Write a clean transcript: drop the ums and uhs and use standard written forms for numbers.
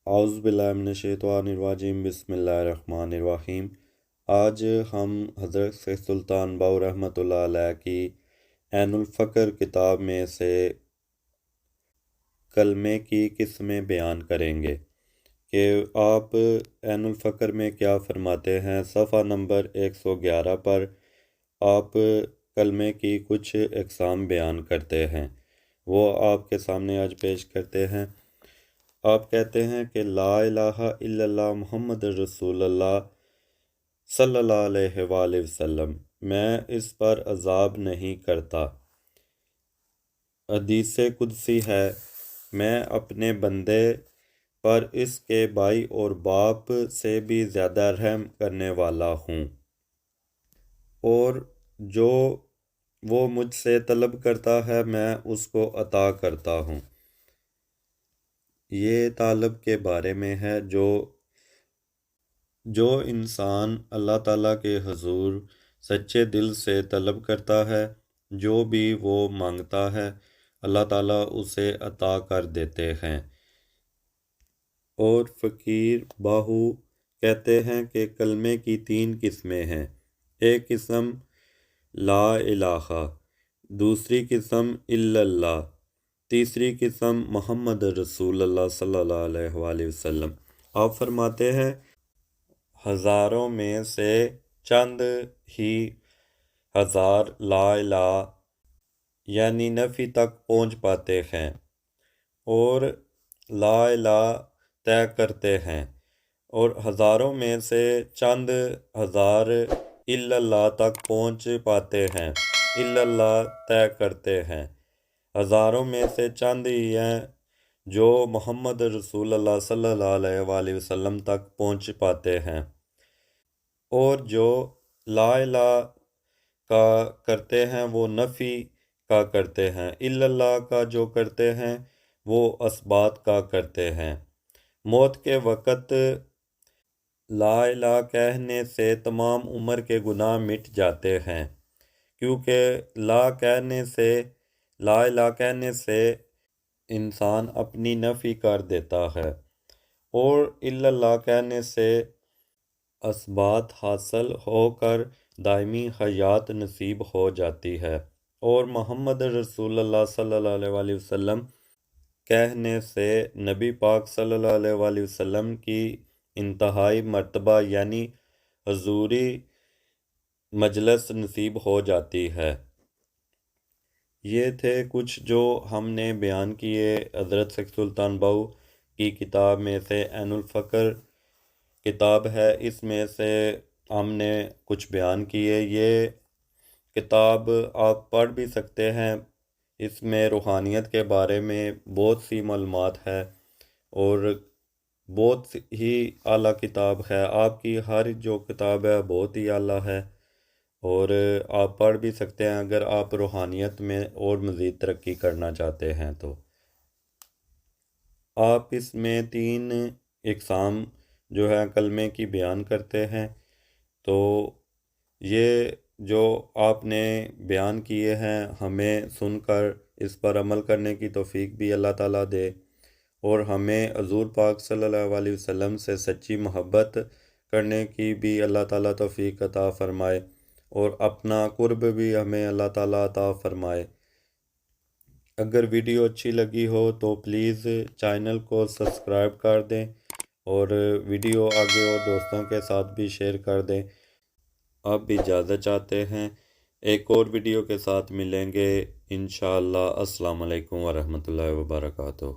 اعوذ باللہ من الشیطان الرجیم بسم اللہ الرحمن الرحیم۔ آج ہم حضرت شیخ سلطان باؤ رحمۃ اللہ علیہ کی عین الفقر کتاب میں سے کلمے کی قسمیں بیان کریں گے کہ آپ عین الفقر میں کیا فرماتے ہیں۔ صفحہ نمبر 111 پر آپ کلمے کی کچھ اقسام بیان کرتے ہیں، وہ آپ کے سامنے آج پیش کرتے ہیں۔ آپ کہتے ہیں کہ لا الہ الا اللہ محمد رسول اللہ صلی اللہ علیہ وآلہ وسلم، میں اس پر عذاب نہیں کرتا۔ حدیث قدسی ہے، میں اپنے بندے پر اس کے بھائی اور باپ سے بھی زیادہ رحم کرنے والا ہوں، اور جو وہ مجھ سے طلب کرتا ہے میں اس کو عطا کرتا ہوں۔ یہ طالب کے بارے میں ہے جو انسان اللہ تعالیٰ کے حضور سچے دل سے طلب کرتا ہے، جو بھی وہ مانگتا ہے اللہ تعالیٰ اسے عطا کر دیتے ہیں۔ اور فقیر باہو کہتے ہیں کہ کلمے کی 3 قسمیں ہیں۔ ایک قسم لا الہ، دوسری قسم الا اللہ، تیسری قسم محمد رسول اللہ صلی اللہ علیہ وآلہ وسلم۔ آپ فرماتے ہیں ہزاروں میں سے چند ہی ہزار لا الہ یعنی نفی تک پہنچ پاتے ہیں اور لا الہ طے کرتے ہیں، اور ہزاروں میں سے چند ہزار الا اللہ تک پہنچ پاتے ہیں، الا اللہ طے کرتے ہیں۔ ہزاروں میں سے چند ہی ہیں جو محمد رسول اللہ صلی اللہ علیہ وآلہ وسلم تک پہنچ پاتے ہیں، اور جو لا الہ کا کرتے ہیں وہ نفی کا کرتے ہیں، الا اللہ کا جو کرتے ہیں وہ اثبات کا کرتے ہیں۔ موت کے وقت لا الہ کہنے سے تمام عمر کے گناہ مٹ جاتے ہیں، کیونکہ لا الہ کہنے سے انسان اپنی نفی کر دیتا ہے، اور الا اللہ کہنے سے اثبات حاصل ہو کر دائمی حیات نصیب ہو جاتی ہے، اور محمد رسول اللہ صلی اللہ علیہ وآلہ وسلم کہنے سے نبی پاک صلی اللہ علیہ وآلہ وسلم کی انتہائی مرتبہ یعنی حضوری مجلس نصیب ہو جاتی ہے۔ یہ تھے کچھ جو ہم نے بیان کیے حضرت شیخ سلطان باؤ کی کتاب میں سے۔ عین الفقر کتاب ہے، اس میں سے ہم نے کچھ بیان کیے۔ یہ کتاب آپ پڑھ بھی سکتے ہیں، اس میں روحانیت کے بارے میں بہت سی معلومات ہے اور بہت ہی اعلیٰ کتاب ہے۔ آپ کی ہر جو کتاب ہے بہت ہی اعلیٰ ہے، اور آپ پڑھ بھی سکتے ہیں اگر آپ روحانیت میں اور مزید ترقی کرنا چاہتے ہیں تو۔ آپ اس میں 3 اقسام جو ہے کلمے کی بیان کرتے ہیں، تو یہ جو آپ نے بیان کیے ہیں ہمیں سن کر اس پر عمل کرنے کی توفیق بھی اللہ تعالیٰ دے، اور ہمیں حضور پاک صلی اللہ علیہ وسلم سے سچی محبت کرنے کی بھی اللہ تعالیٰ توفیق عطا فرمائے، اور اپنا قرب بھی ہمیں اللہ تعالیٰ عطا فرمائے۔ اگر ویڈیو اچھی لگی ہو تو پلیز چینل کو سبسکرائب کر دیں، اور ویڈیو آگے اور دوستوں کے ساتھ بھی شیئر کر دیں۔ آپ بھی اجازت چاہتے ہیں، ایک اور ویڈیو کے ساتھ ملیں گے انشاءاللہ۔ السلام علیکم ورحمۃ اللہ وبرکاتہ۔